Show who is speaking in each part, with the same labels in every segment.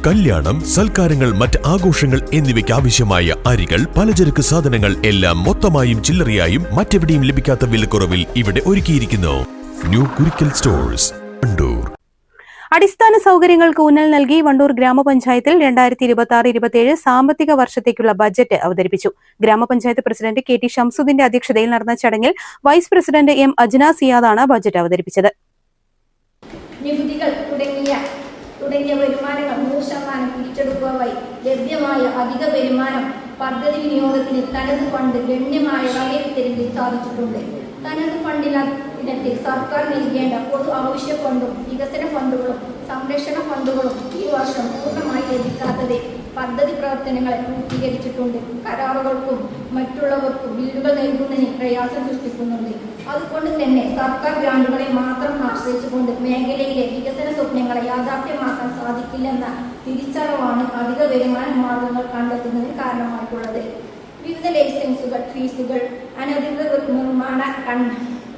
Speaker 1: കല്യാണം, സൽക്കാരങ്ങൾ, മറ്റ് ആഘോഷങ്ങൾ എന്നിവയ്ക്ക് ആവശ്യമായ അരികൾ, പലചരക്ക് സാധനങ്ങൾ എല്ലാം മൊത്തമായും ചില്ലറയായും മറ്റെവിടെയും ലഭിക്കാത്ത വിലക്കുറവിൽ ഇവിടെ ഒരുക്കിയിരിക്കുന്നു. New Kurikkal stores, Wandoor.
Speaker 2: അടിസ്ഥാന സൗകര്യങ്ങൾക്ക് ഊന്നൽ നൽകി വണ്ടൂർ ഗ്രാമപഞ്ചായത്തിൽ 2026-27 സാമ്പത്തിക വർഷത്തേക്കുള്ള ബജറ്റ് അവതരിപ്പിച്ചു. ഗ്രാമപഞ്ചായത്ത് പ്രസിഡന്റ് കെ ടി ഷംസുദ്ദീന്റെ അധ്യക്ഷതയിൽ നടന്ന ചടങ്ങിൽ വൈസ് പ്രസിഡന്റ് എം അജ്ന സിയാദാണ് ബജറ്റ് അവതരിപ്പിച്ചത്.
Speaker 3: തുടങ്ങിയ വരുമാനങ്ങൾ 100% തിരിച്ചെടുക്കുകയായി ലഭ്യമായ അധിക വരുമാനം പദ്ധതി വിനിയോഗത്തിന് തനത് ഫണ്ട് ഗണ്യമായ വകയിരുത്തലിൽ സാധിച്ചിട്ടുണ്ട്. തനത് ഫണ്ടിനത്തിൽ സർക്കാർ നൽകേണ്ട പൊതു ആവശ്യ ഫണ്ടും വികസന ഫണ്ടുകളും സംരക്ഷണ ഫണ്ടുകളും ഈ വർഷം പൂർണ്ണമായി ലഭിക്കാത്തത് പദ്ധതി പ്രവർത്തനങ്ങളെ പൂർത്തീകരിച്ചിട്ടുണ്ട്. കരാറുകൾക്കും മറ്റുള്ളവർക്കും ബില്ലുകൾ നൽകുന്നതിന് പ്രയാസം സൃഷ്ടിക്കുന്നുണ്ട്. അതുകൊണ്ട് തന്നെ സർക്കാർ ഗ്രാന്റുകളെ മാത്രം ആശ്രയിച്ചുകൊണ്ട് മേഖലയിലെ വികസന സ്വപ്നങ്ങളെ യാഥാർത്ഥ്യമാക്കാൻ സാധിക്കില്ലെന്ന തിരിച്ചറിവാണ് അധിക വരുമാന മാർഗങ്ങൾ കണ്ടെത്തുന്നതിന് കാരണമായിട്ടുള്ളത്. വിവിധ ലൈസൻസുകൾ, ഫീസുകൾ, അനധികൃത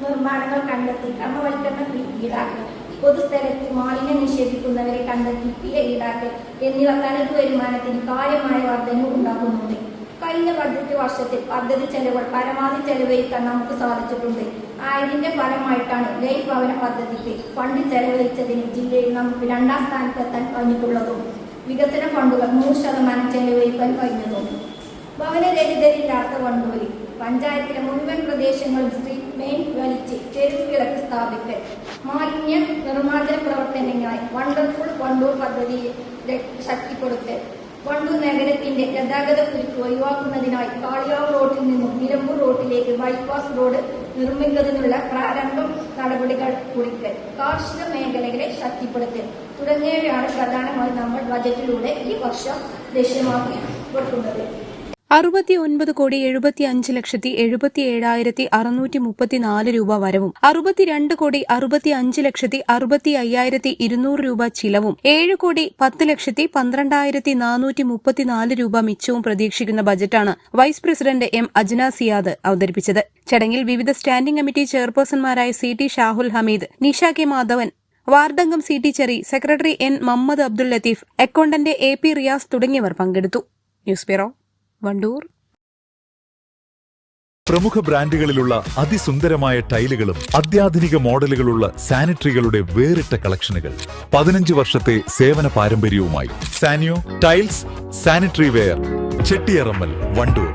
Speaker 3: നിർമ്മാണങ്ങൾ കണ്ടെത്തി ക്രമവൽക്കരണ ഫീ ഈടാക്കൽ, പൊതുസ്ഥലത്ത് മാലിന്യം നിക്ഷേപിക്കുന്നവരെ കണ്ടെത്തി പിഴ ഈടാക്കൽ എന്നിവ തനത് വരുമാനത്തിന് കാര്യമായ വർധനവ് ഉണ്ടാക്കുന്നുണ്ട്. കഴിഞ്ഞ ബജറ്റ് വർഷത്തിൽ പദ്ധതി ചെലവുകൾ പരമാവധി ചെലവഴിക്കാൻ നമുക്ക് സാധിച്ചിട്ടുണ്ട്. ആയതിന്റെ ഫലമായിട്ടാണ് ലൈഫ് ഭവന പദ്ധതിക്ക് ഫണ്ട് ചെലവഴിച്ചതിന് ജില്ലയിൽ നമുക്ക് 2ാം സ്ഥാനത്തെത്താൻ കഴിഞ്ഞിട്ടുള്ളതും വികസന ഫണ്ടുകൾ 100% ചെലവഴിക്കാൻ കഴിഞ്ഞതും. ഭവനരഹിതരില്ലാത്ത വണ്ടൂരിൽ പഞ്ചായത്തിലെ മുഴുവൻ പ്രദേശങ്ങളും സ്ട്രീറ്റ് മെയിൻ വലിച്ച് തെരുവ് വിളക്ക് സ്ഥാപിക്കൽ, മാലിന്യ നിർമ്മാർജ്ജന പ്രവർത്തനങ്ങളായി വണ്ടർഫുൾ വണ്ടൂർ പദ്ധതിയെ ശക്തിപ്പെടുത്തൽ, വണ്ടൂർ നഗരത്തിന്റെ ഗതാഗത കുരുക്ക് ഒഴിവാക്കുന്നതിനായി കാളിയാവ് റോഡിൽ നിന്നും നിലമ്പൂർ റോഡിലേക്ക് ബൈപ്പാസ് റോഡ് നിർമ്മിക്കുന്നതിനുള്ള പ്രാരംഭ നടപടികൾ കുറിക്കൽ, കാർഷിക മേഖലകളെ ശക്തിപ്പെടുത്തൽ തുടങ്ങിയവയാണ് പ്രധാനമായി നമ്മൾ ബജറ്റിലൂടെ ഈ വർഷം ലക്ഷ്യമാക്കി വെക്കുന്നത്.
Speaker 2: 69,75,77,634 രൂപ വരവും 62,65,65,200 രൂപ ചിലവും 7,10,12,434 രൂപ മിച്ചവും പ്രതീക്ഷിക്കുന്ന ബജറ്റാണ് vice president M Ajna Siyad അവതരിപ്പിച്ചത്. ചടങ്ങിൽ വിവിധ സ്റ്റാൻഡിംഗ് കമ്മിറ്റി ചെയർപേഴ്സൺമാരായ CT ഷാഹുൽ ഹമീദ്, നിഷ കെ മാധവൻ, വാർഡംഗം CT Cheri, secretary N Muhammad Abdul Latheef, accountant AP Riyas തുടങ്ങിയവർ പങ്കെടുത്തു. News bureau, Wandoor.
Speaker 4: പ്രമുഖ ബ്രാൻഡുകളിലുള്ള അതിസുന്ദരമായ ടൈലുകളും അത്യാധുനിക മോഡലുകളുള്ള സാനിറ്ററികളുടെ വേറിട്ട കളക്ഷനുകൾ 15 വർഷത്തെ സേവന പാരമ്പര്യവുമായി സാനിയോ tiles, sanitary ware, Chettiyarammal, Wandoor.